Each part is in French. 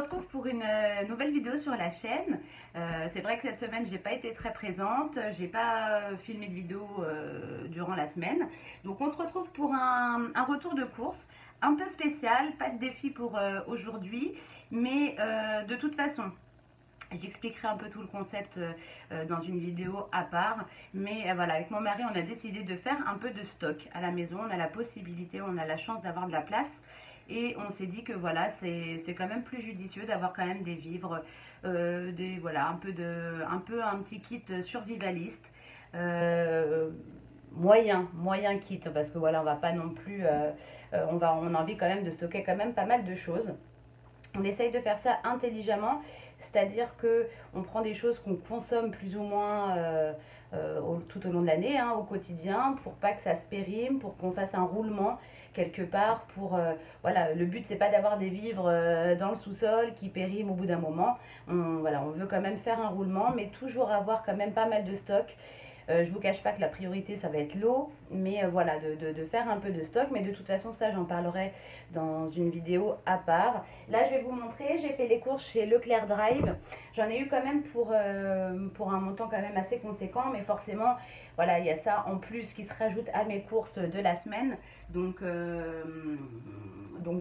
retrouve pour une nouvelle vidéo sur la chaîne. C'est vrai que cette semaine, j'ai pas été très présente. J'ai pas filmé de vidéo durant la semaine. Donc, on se retrouve pour un retour de course un peu spécial. Pas de défi pour aujourd'hui, mais de toute façon, j'expliquerai un peu tout le concept dans une vidéo à part. Mais voilà, avec mon mari, on a décidé de faire un peu de stock à la maison. On a la possibilité, on a la chance d'avoir de la place. Et on s'est dit que voilà, c'est quand même plus judicieux d'avoir quand même des vivres, voilà, un petit kit survivaliste. Moyen kit, parce que voilà, on va pas non plus, on a envie quand même de stocker quand même pas mal de choses. On essaye de faire ça intelligemment, c'est-à-dire que on prend des choses qu'on consomme plus ou moins tout au long de l'année, hein, au quotidien, pour pas que ça se périme, pour qu'on fasse un roulement quelque part. Voilà, le but c'est pas d'avoir des vivres dans le sous-sol qui périment au bout d'un moment. Voilà, on veut quand même faire un roulement, mais toujours avoir quand même pas mal de stock. Je vous cache pas que la priorité ça va être l'eau, mais voilà, de faire un peu de stock. Mais de toute façon ça j'en parlerai dans une vidéo à part. Là je vais vous montrer, j'ai fait les courses chez Leclerc Drive. J'en ai eu quand même pour un montant quand même assez conséquent, mais forcément voilà, il y a ça en plus qui se rajoute à mes courses de la semaine. Donc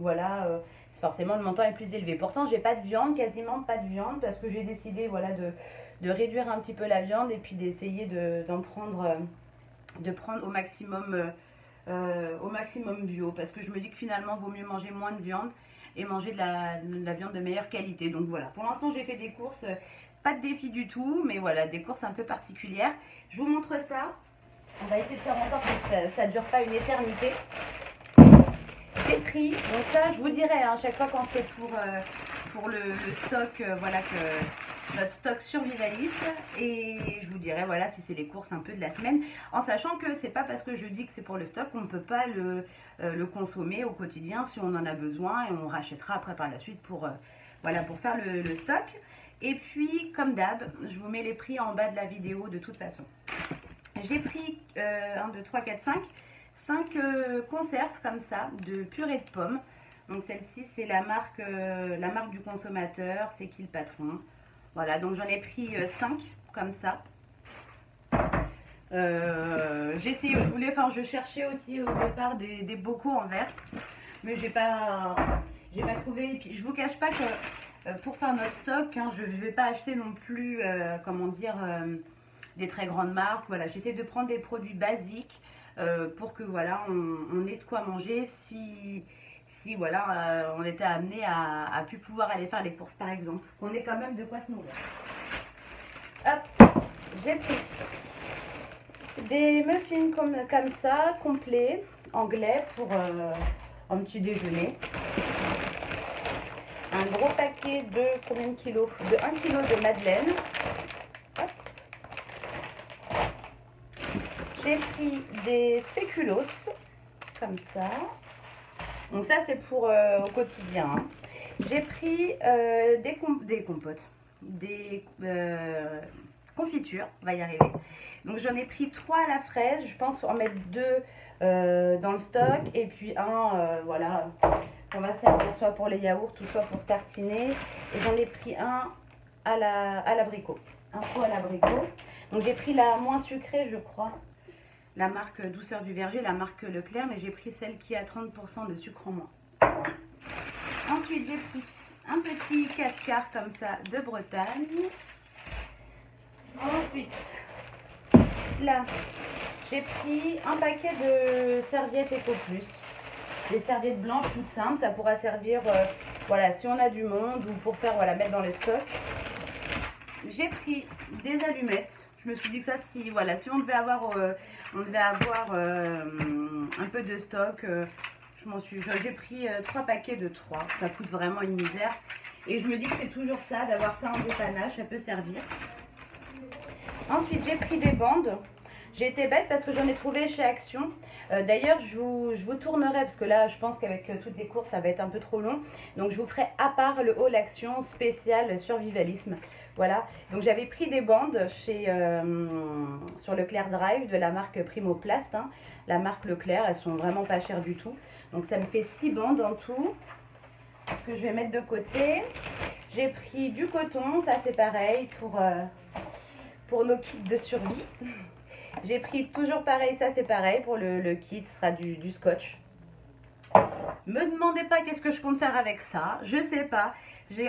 voilà, forcément le montant est plus élevé. Pourtant j'ai pas de viande, quasiment pas de viande, parce que j'ai décidé voilà de réduire un petit peu la viande et puis d'essayer de prendre au maximum bio, parce que je me dis que finalement vaut mieux manger moins de viande et manger de la viande de meilleure qualité. Donc voilà, pour l'instant j'ai fait des courses, pas de défi du tout, mais voilà, des courses un peu particulières. Je vous montre ça, on va essayer de faire en sorte que ça ne dure pas une éternité. J'ai pris, donc ça je vous dirai hein, chaque fois quand c'est pour le stock, voilà, notre stock survivaliste, et je vous dirai voilà si c'est les courses un peu de la semaine, en sachant que c'est pas parce que je dis que c'est pour le stock qu'on ne peut pas le consommer au quotidien si on en a besoin, et on rachètera après par la suite pour voilà, pour faire le stock. Et puis comme d'hab, je vous mets les prix en bas de la vidéo de toute façon. J'ai pris 1, 2, 3, 4, 5 conserves comme ça de purée de pommes. Donc celle-ci c'est la marque du consommateur, c'est qui le patron. Voilà, donc j'en ai pris 5 comme ça. Je cherchais aussi au départ des bocaux en verre, mais j'ai pas trouvé. Et puis je vous cache pas que pour faire notre stock, hein, je vais pas acheter non plus, comment dire, des très grandes marques. Voilà, j'essaie de prendre des produits basiques pour que voilà, on ait de quoi manger si voilà, on était amené à plus pouvoir aller faire les courses par exemple, qu'on ait quand même de quoi se nourrir. Hop, j'ai pris des muffins comme ça, complets, anglais, pour un petit déjeuner. Un gros paquet de combien de kilos? De 1 kg de madeleine. Hop. J'ai pris des spéculoos, comme ça. Donc ça c'est pour au quotidien. Hein. J'ai pris des compotes, des confitures, on va y arriver. Donc j'en ai pris 3 à la fraise, je pense en mettre 2 dans le stock, et puis un voilà, on va servir soit pour les yaourts ou soit pour tartiner. Et j'en ai pris un à l'abricot, un pot à l'abricot. Donc j'ai pris la moins sucrée je crois, la marque Douceur du Verger, la marque Leclerc, mais j'ai pris celle qui a 30% de sucre en moins. Ensuite, j'ai pris un petit 4 quarts comme ça de Bretagne. Ensuite, là, j'ai pris un paquet de serviettes Eco Plus. Des serviettes blanches toutes simples, ça pourra servir voilà, si on a du monde ou pour faire voilà, mettre dans les stocks. J'ai pris des allumettes. Je me suis dit que ça, si on devait avoir, un peu de stock, j'ai pris 3 paquets de 3. Ça coûte vraiment une misère. Et je me dis que c'est toujours ça, d'avoir ça en dépannage, ça peut servir. Ensuite, j'ai pris des bandes. J'ai été bête parce que j'en ai trouvé chez Action. D'ailleurs, je vous tournerai, parce que là, je pense qu'avec toutes les courses, ça va être un peu trop long. Donc, je vous ferai à part le haul Action spécial survivalisme. Voilà. Donc, j'avais pris des bandes sur Leclerc Drive de la marque Primoplast. Hein. La marque Leclerc, elles sont vraiment pas chères du tout. Donc, ça me fait 6 bandes en tout que je vais mettre de côté. J'ai pris du coton, ça c'est pareil pour nos kits de survie. J'ai pris toujours pareil, ça c'est pareil pour le kit, ce sera du scotch. Me demandez pas qu'est-ce que je compte faire avec ça, je sais pas.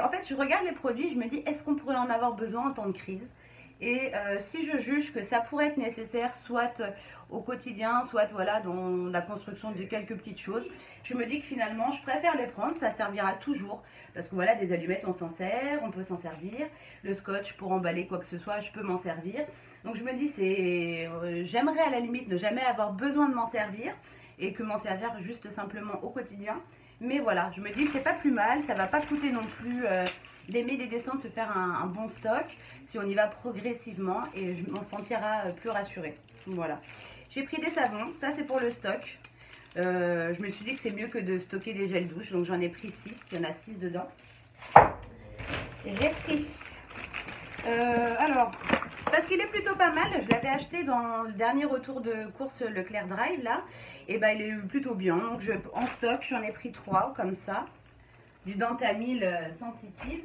En fait, je regarde les produits, je me dis est-ce qu'on pourrait en avoir besoin en temps de crise? Et si je juge que ça pourrait être nécessaire, soit au quotidien, soit voilà, dans la construction de quelques petites choses, je me dis que finalement, je préfère les prendre, ça servira toujours. Parce que voilà, des allumettes, on s'en sert, on peut s'en servir. Le scotch, pour emballer quoi que ce soit, je peux m'en servir. Donc je me dis, j'aimerais à la limite ne jamais avoir besoin de m'en servir et que m'en servir juste simplement au quotidien. Mais voilà, je me dis, c'est pas plus mal, ça va pas coûter non plus d'aimer des descentes, de se faire un bon stock si on y va progressivement et je m'en sentira plus rassurée. Voilà. J'ai pris des savons, ça c'est pour le stock. Je me suis dit que c'est mieux que de stocker des gels douche, donc j'en ai pris 6, il y en a 6 dedans. J'ai pris, alors, parce qu'il est plutôt pas mal, je l'avais acheté dans le dernier retour de course Leclerc Drive là, et ben il est plutôt bien, donc en stock j'en ai pris 3 comme ça, du Dentamil sensitive.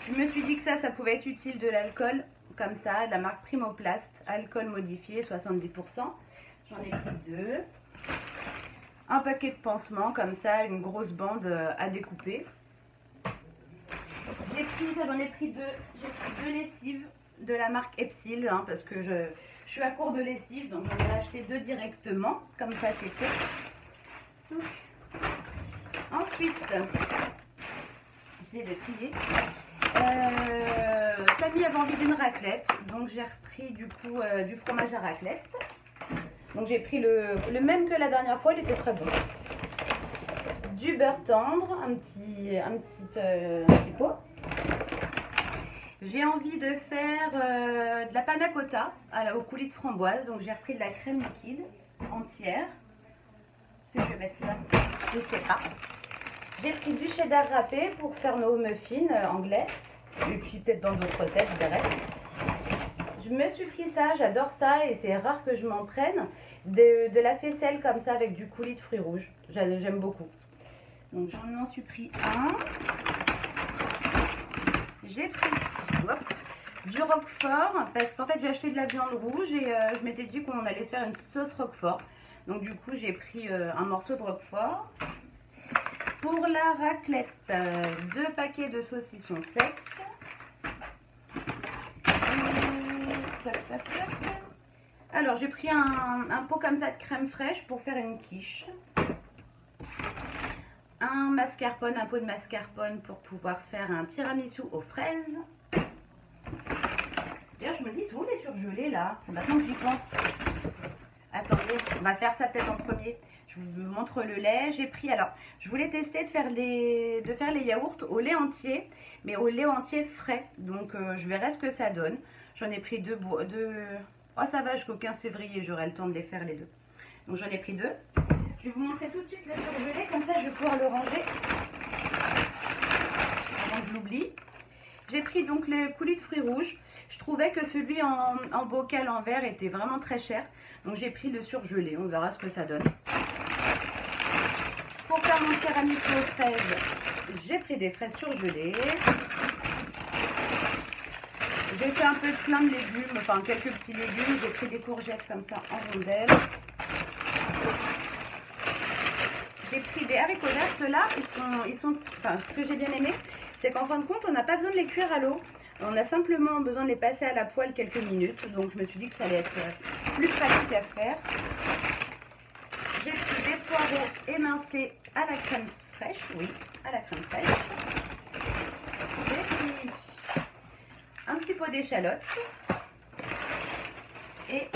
Je me suis dit que ça pouvait être utile, de l'alcool comme ça, de la marque Primoplast, alcool modifié 70%. J'en ai pris 2. Un paquet de pansements comme ça, une grosse bande à découper. J'en ai pris 2. J'ai pris 2 lessives de la marque Epsil, hein, parce que je suis à court de lessive, donc j'en ai acheté 2 directement. Comme ça, c'est fait. Ensuite, j'essaie de trier. Samy avait envie d'une raclette, donc j'ai repris du coup du fromage à raclette. Donc j'ai pris le même que la dernière fois, il était très bon. Du beurre tendre, un petit pot. J'ai envie de faire de la panna cotta au coulis de framboise, donc j'ai repris de la crème liquide entière. Si je vais mettre ça, je ne sais pas. J'ai pris du cheddar râpé pour faire nos muffins anglais. Et puis peut-être dans d'autres recettes, je verrai. Je me suis pris ça, j'adore ça et c'est rare que je m'en prenne. De la faisselle comme ça avec du coulis de fruits rouges. J'aime beaucoup. Donc j'en suis pris un. J'ai pris du roquefort parce qu'en fait j'ai acheté de la viande rouge et je m'étais dit qu'on allait se faire une petite sauce roquefort. Donc du coup j'ai pris un morceau de roquefort. Pour la raclette, 2 paquets de saucissons secs. Alors j'ai pris un pot comme ça de crème fraîche pour faire une quiche. Un mascarpone, un pot de mascarpone pour pouvoir faire un tiramisu aux fraises. D'ailleurs je me dis, c'est où les surgelés là? C'est maintenant que j'y pense. Attendez, on va faire ça peut-être en premier. Je vous montre le lait. J'ai pris, alors, je voulais tester de faire les yaourts au lait entier, mais au lait entier frais. Donc, je verrai ce que ça donne. J'en ai pris 2. Oh, ça va, jusqu'au 15 février, j'aurai le temps de les faire les 2. Donc, j'en ai pris 2. Je vais vous montrer tout de suite le surgelé, comme ça, je vais pouvoir le ranger avant que je l'oublie. J'ai pris donc le coulis de fruits rouges. Je trouvais que celui en bocal en verre était vraiment très cher. Donc j'ai pris le surgelé. On verra ce que ça donne. Pour faire mon tiramisu aux fraises, j'ai pris des fraises surgelées. J'ai fait un peu plein de légumes, enfin quelques petits légumes. J'ai pris des courgettes comme ça en rondelles. J'ai pris des haricots verts. Ceux-là, enfin, ce que j'ai bien aimé, c'est qu'en fin de compte, on n'a pas besoin de les cuire à l'eau. On a simplement besoin de les passer à la poêle quelques minutes. Donc, je me suis dit que ça allait être plus pratique à faire. J'ai pris des poireaux émincés à la crème fraîche. Oui, à la crème fraîche. J'ai pris un petit pot d'échalotes. Et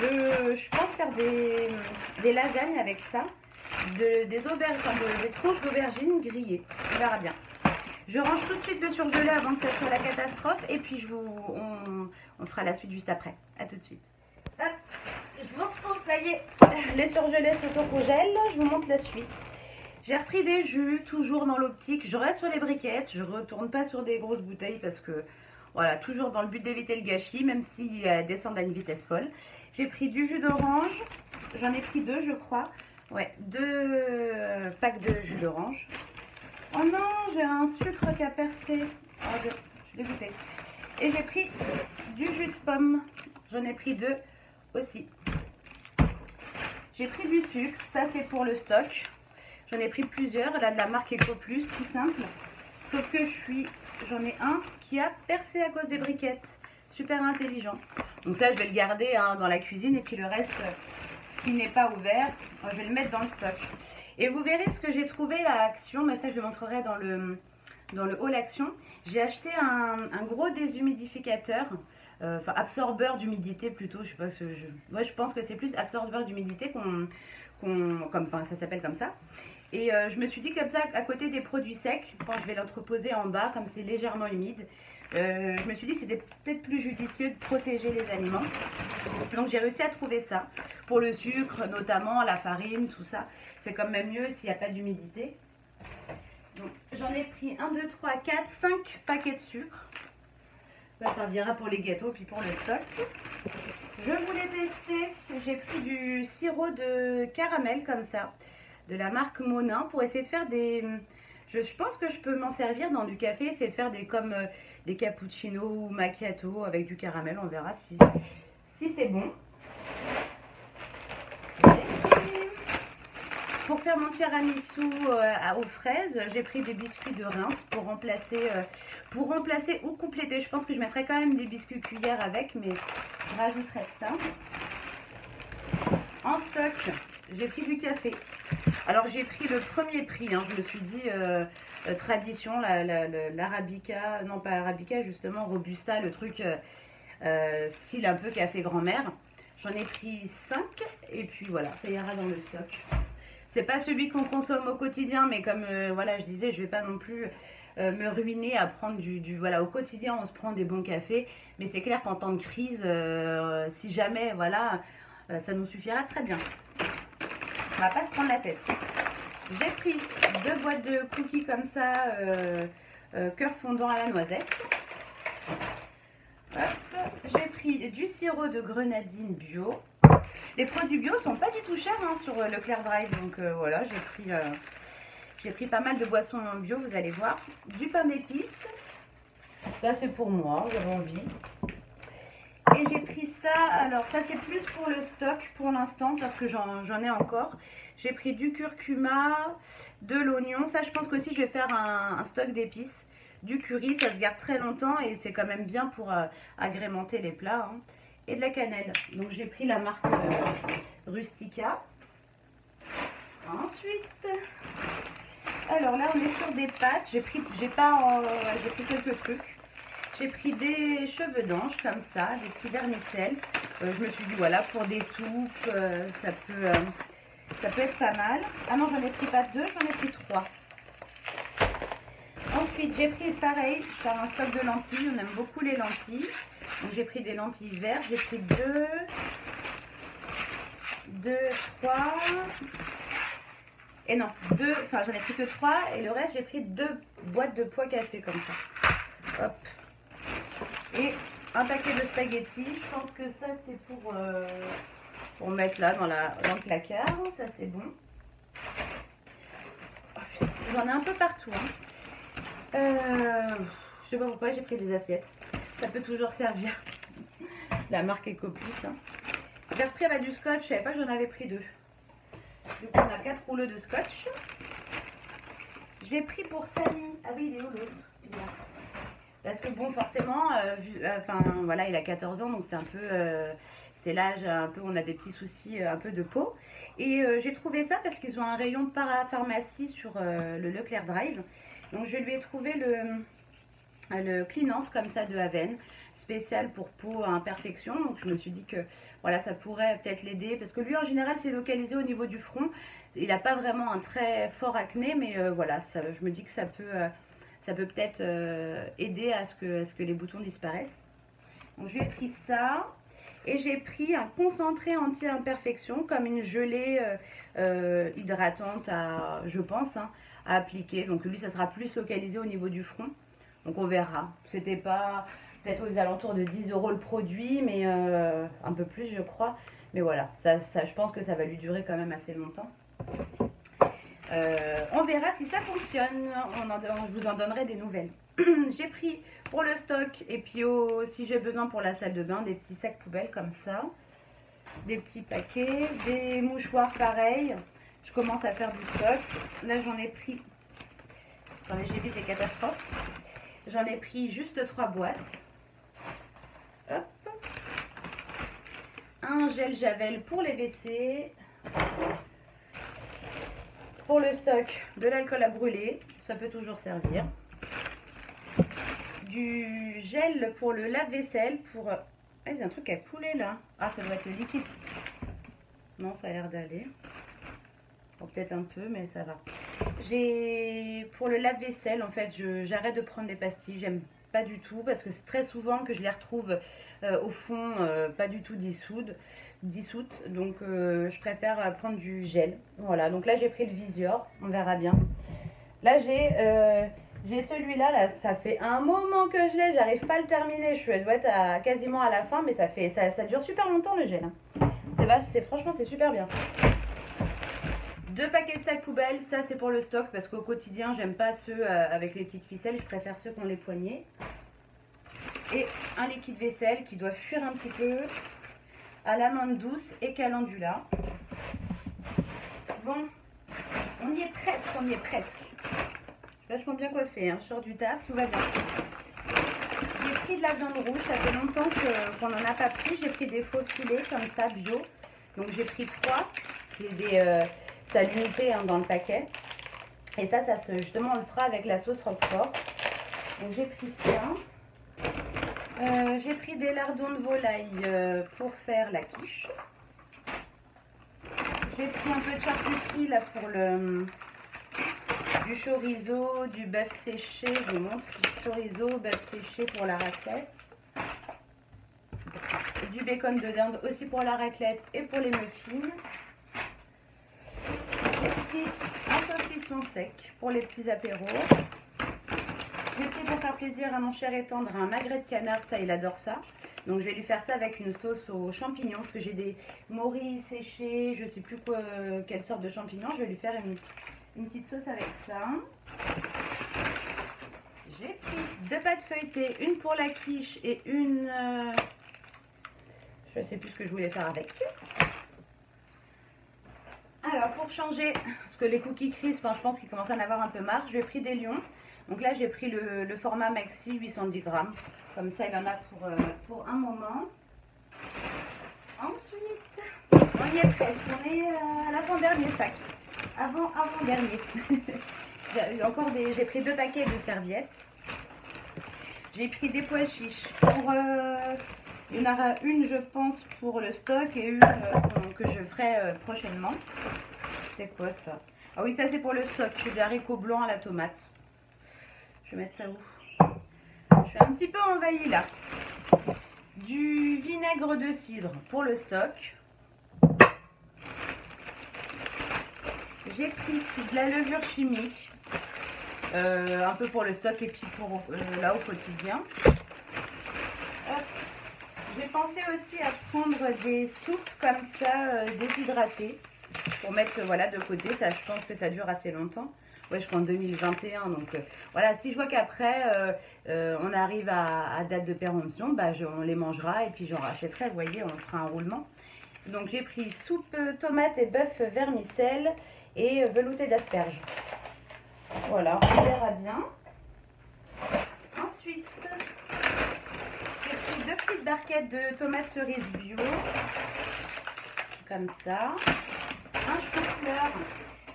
je pense faire des lasagnes avec ça. Des tranches d'aubergines grillées. On verra bien. Je range tout de suite le surgelé avant que ça soit la catastrophe. Et puis on fera la suite juste après. A tout de suite. Hop, je vous retrouve, ça y est. Les surgelés sont au congèle. Je vous montre la suite. J'ai repris des jus, toujours dans l'optique. Je reste sur les briquettes. Je ne retourne pas sur des grosses bouteilles parce que, voilà, toujours dans le but d'éviter le gâchis, même s'ils descendent à une vitesse folle. J'ai pris du jus d'orange. J'en ai pris 2, je crois. Ouais, 2 packs de jus d'orange. Oh non, j'ai un sucre qui a percé. Oh, je suis dégoûtée. Et j'ai pris du jus de pomme. J'en ai pris 2 aussi. J'ai pris du sucre. Ça, c'est pour le stock. J'en ai pris plusieurs. Là, de la marque EcoPlus, tout simple. Sauf que j'en ai un qui a percé à cause des briquettes. Super intelligent. Donc ça, je vais le garder hein, dans la cuisine. Et puis le reste, ce qui n'est pas ouvert, je vais le mettre dans le stock. Et vous verrez ce que j'ai trouvé à Action. Mais ça, je le montrerai dans le haul Action. J'ai acheté un gros déshumidificateur. Enfin, absorbeur d'humidité plutôt. Je sais pas, moi, je pense que c'est plus absorbeur d'humidité enfin, ça s'appelle comme ça. Et je me suis dit comme ça, à côté des produits secs, quand je vais l'entreposer en bas, comme c'est légèrement humide, je me suis dit que c'était peut-être plus judicieux de protéger les aliments. Donc j'ai réussi à trouver ça. Pour le sucre notamment, la farine, tout ça, c'est quand même mieux s'il n'y a pas d'humidité. Donc j'en ai pris 1, 2, 3, 4, 5 paquets de sucre. Ça servira pour les gâteaux puis pour le stock. Je voulais tester, j'ai pris du sirop de caramel comme ça, de la marque Monin, pour essayer de faire des... Je pense que je peux m'en servir dans du café, essayer de faire comme des cappuccinos ou macchiato avec du caramel. On verra si c'est bon. Pour faire mon tiramisu aux fraises, j'ai pris des biscuits de Reims pour remplacer ou compléter. Je pense que je mettrai quand même des biscuits cuillères avec, mais je rajouterai ça. En stock, j'ai pris du café. Alors j'ai pris le premier prix, hein. Je me suis dit tradition, l'arabica, non pas arabica, justement robusta, le truc style un peu café grand-mère. J'en ai pris 5 et puis voilà, ça ira dans le stock. C'est pas celui qu'on consomme au quotidien, mais comme voilà, je disais, je vais pas non plus me ruiner à prendre voilà, au quotidien on se prend des bons cafés, mais c'est clair qu'en temps de crise, si jamais voilà, ça nous suffira très bien. On va pas se prendre la tête. J'ai pris 2 boîtes de cookies comme ça, cœur fondant à la noisette. J'ai pris du sirop de grenadine bio. Les produits bio sont pas du tout chers hein, sur Leclerc Drive, donc voilà, j'ai pris pas mal de boissons bio, vous allez voir. Du pain d'épices, ça c'est pour moi, j'avais envie. Et j'ai pris ça, alors ça c'est plus pour le stock pour l'instant parce que j'en ai encore. J'ai pris du curcuma, de l'oignon, ça je pense qu'aussi je vais faire un stock d'épices. Du curry, ça se garde très longtemps et c'est quand même bien pour agrémenter les plats. Hein. Et de la cannelle. Donc j'ai pris la marque Rustica. Ensuite, alors là on est sur des pâtes. J'ai pris quelques trucs. J'ai pris des cheveux d'ange comme ça, des petits vermicelles. Je me suis dit voilà, pour des soupes, ça peut être pas mal. Ah non, j'en ai pris pas 2, j'en ai pris 3. Ensuite, j'ai pris pareil, je fais un stock de lentilles. On aime beaucoup les lentilles. Donc j'ai pris des lentilles vertes, j'ai pris 3, et non, enfin j'en ai pris que 3 et le reste j'ai pris 2 boîtes de pois cassés comme ça. Hop. Et un paquet de spaghettis, je pense que ça c'est pour mettre là dans le placard, ça c'est bon. J'en ai un peu partout. Hein. Je sais pas pourquoi j'ai pris des assiettes. Ça peut toujours servir. La marque EcoPlus. Hein. J'ai repris du scotch. Je savais pas que j'en avais pris 2. Du coup, on a 4 rouleaux de scotch. J'ai pris pour Samy. Ah oui, il est où l'autre? Parce que bon, forcément, enfin voilà, il a 14 ans, donc c'est un peu, c'est l'âge un peu, on a des petits soucis un peu de peau. Et j'ai trouvé ça parce qu'ils ont un rayon parapharmacie sur le Leclerc Drive. Donc je lui ai trouvé le Cleanance comme ça de Aven, spécial pour peau à imperfection. Donc je me suis dit que voilà, ça pourrait peut-être l'aider parce que lui en général c'est localisé au niveau du front. Il n'a pas vraiment un très fort acné, mais voilà, je me dis que ça peut peut-être aider à ce que les boutons disparaissent. Donc j'ai pris ça et j'ai pris un concentré anti-imperfection comme une gelée hydratante je pense, hein, à appliquer. Donc lui ça sera plus localisé au niveau du front. Donc on verra. C'était pas peut-être aux alentours de 10 € le produit, mais un peu plus je crois. Mais voilà, ça, je pense que ça va lui durer quand même assez longtemps. On verra si ça fonctionne. Je vous en donnerai des nouvelles. J'ai pris pour le stock et puis si j'ai besoin pour la salle de bain, des petits sacs poubelles comme ça. Des petits paquets, des mouchoirs pareils. Je commence à faire du stock. Là, j'en ai pris... Attendez, j'évite les catastrophes. J'en ai pris juste 3 boîtes. Hop. Un gel Javel pour les WC. Pour le stock, de l'alcool à brûler. Ça peut toujours servir. Du gel pour le lave-vaisselle. Pour... Ah, il y a un truc à couler là. Ah, ça doit être le liquide. Non, ça a l'air d'aller. Bon, peut-être un peu, mais ça va. J'ai pour le lave-vaisselle, en fait, j'arrête de prendre des pastilles. J'aime pas du tout parce que c'est très souvent que je les retrouve au fond pas du tout dissoutes. Donc, je préfère prendre du gel. Voilà, donc là, j'ai pris le Visior. On verra bien. Là, j'ai celui-là, là, ça fait un moment que je l'ai. J'arrive pas à le terminer. Je dois être quasiment à la fin, mais ça dure super longtemps le gel. Franchement, c'est super bien. 2 paquets de sacs poubelles, ça c'est pour le stock parce qu'au quotidien j'aime pas ceux avec les petites ficelles, je préfère ceux qui ont les poignées. Et un liquide vaisselle qui doit fuir un petit peu à l'amande douce et calendula. Bon, on y est presque, on y est presque. Je suis vachement bien coiffée, hein. Je sors du taf, tout va bien. J'ai pris de la viande rouge, ça fait longtemps qu'on n'en a pas pris. J'ai pris des faux filets comme ça, bio. Donc j'ai pris 3, c'est des... c'est à l'unité hein, dans le paquet. Et ça justement, on le fera avec la sauce Roquefort. Donc, j'ai pris ça. J'ai pris des lardons de volaille pour faire la quiche. J'ai pris un peu de charcuterie là pour du chorizo, du bœuf séché. Je vous montre. Du chorizo, bœuf séché pour la raclette. Du bacon de dinde aussi pour la raclette et pour les muffins. J'ai pris un saucisson sec pour les petits apéros. J'ai pris pour faire plaisir à mon cher et tendre un magret de canard, ça il adore ça. Donc je vais lui faire ça avec une sauce aux champignons parce que j'ai des morilles séchées, je ne sais plus quelle sorte de champignons. Je vais lui faire une petite sauce avec ça. J'ai pris 2 pâtes feuilletées, une pour la quiche et une... je ne sais plus ce que je voulais faire avec. Alors pour changer, parce que les cookies crisp, je pense qu'ils commencent à en avoir un peu marre, j'ai pris des lions. Donc là j'ai pris le format maxi 810 grammes. Comme ça il en a pour un moment. Ensuite, on y est presque, on est à l'avant-dernier sac. Avant-dernier. J'ai pris 2 paquets de serviettes. J'ai pris des pois chiches pour... il y en aura une, je pense, pour le stock et une que je ferai prochainement. C'est quoi ça? Ah oui, ça c'est pour le stock. C'est des haricots blancs à la tomate. Je vais mettre ça où? Je suis un petit peu envahie là. Du vinaigre de cidre pour le stock. J'ai pris de la levure chimique. Un peu pour le stock et puis pour là au quotidien. J'ai pensé aussi à prendre des soupes comme ça déshydratées pour mettre voilà de côté. Ça, je pense que ça dure assez longtemps. Ouais, jusqu'en 2021. Donc voilà, si je vois qu'après on arrive à date de péremption, bah, on les mangera et puis j'en rachèterai. Vous voyez, on fera un roulement. Donc j'ai pris soupe tomate et bœuf vermicelle et velouté d'asperges. Voilà, on verra bien. Ensuite, j'ai pris 2 petites barquettes de tomates cerises bio. Comme ça. Un chou-fleur.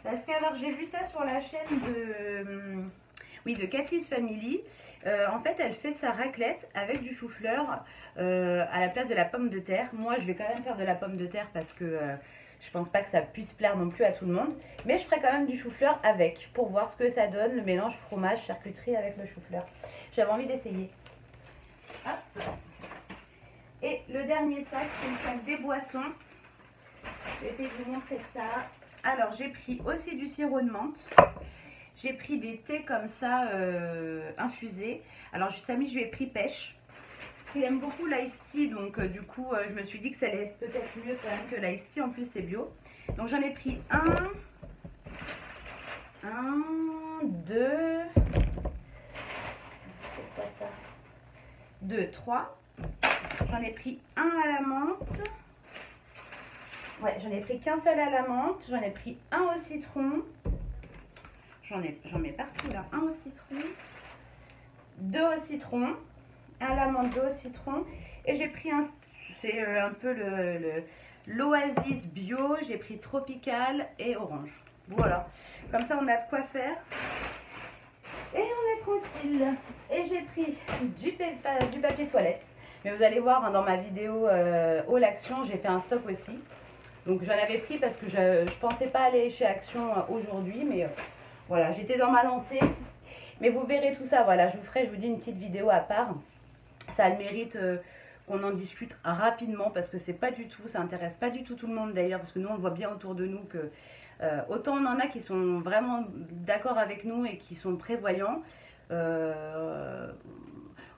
Parce que alors j'ai vu ça sur la chaîne de Cathy's Family. En fait, elle fait sa raclette avec du chou-fleur à la place de la pomme de terre. Moi, je vais quand même faire de la pomme de terre parce que je pense pas que ça puisse plaire non plus à tout le monde. Mais je ferai quand même du chou-fleur avec pour voir ce que ça donne, le mélange fromage, charcuterie avec le chou-fleur. J'avais envie d'essayer. Et le dernier sac, c'est le sac des boissons. Je vais essayer de vous montrer ça. Alors, j'ai pris aussi du sirop de menthe. J'ai pris des thés comme ça infusés. Alors, Samy, je lui ai pris pêche. Il aime beaucoup l'ice tea, donc du coup, je me suis dit que ça allait peut-être mieux quand même que l'ice tea. En plus, c'est bio. Donc, j'en ai pris un, 1, 2, c'est quoi ça? 2, 3. J'en ai pris un à la menthe. Ouais, j'en ai pris qu'un seul à la menthe. J'en ai pris un au citron. J'en mets partout là. Un au citron. 2 au citron. Un à la menthe, 2 au citron. Et j'ai pris c'est un peu l'Oasis bio. J'ai pris tropical et orange. Voilà. Comme ça, on a de quoi faire. Et on est tranquille. Et j'ai pris du papier toilette. Mais vous allez voir, hein, dans ma vidéo All Action, j'ai fait un stock aussi. Donc j'en avais pris parce que je ne pensais pas aller chez Action aujourd'hui. Mais voilà, j'étais dans ma lancée. Mais vous verrez tout ça. Voilà, je vous dis, une petite vidéo à part. Ça a le mérite qu'on en discute rapidement parce que c'est pas du tout, ça intéresse pas du tout le monde d'ailleurs. Parce que nous, on voit bien autour de nous que autant on en a qui sont vraiment d'accord avec nous et qui sont prévoyants.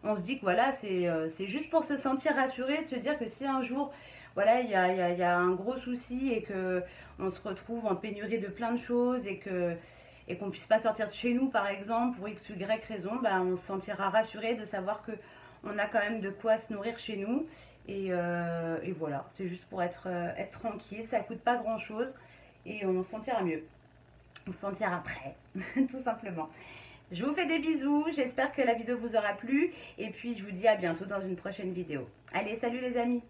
On se dit que voilà, c'est juste pour se sentir rassuré, de se dire que si un jour, voilà, il y a un gros souci et qu'on se retrouve en pénurie de plein de choses et qu'on ne puisse pas sortir de chez nous, par exemple, pour X ou Y raison, ben, on se sentira rassuré de savoir qu'on a quand même de quoi se nourrir chez nous. Et voilà, c'est juste pour être tranquille, ça ne coûte pas grand-chose et on se sentira mieux. On se sentira prêt, tout simplement. Je vous fais des bisous, j'espère que la vidéo vous aura plu et puis je vous dis à bientôt dans une prochaine vidéo. Allez, salut les amis!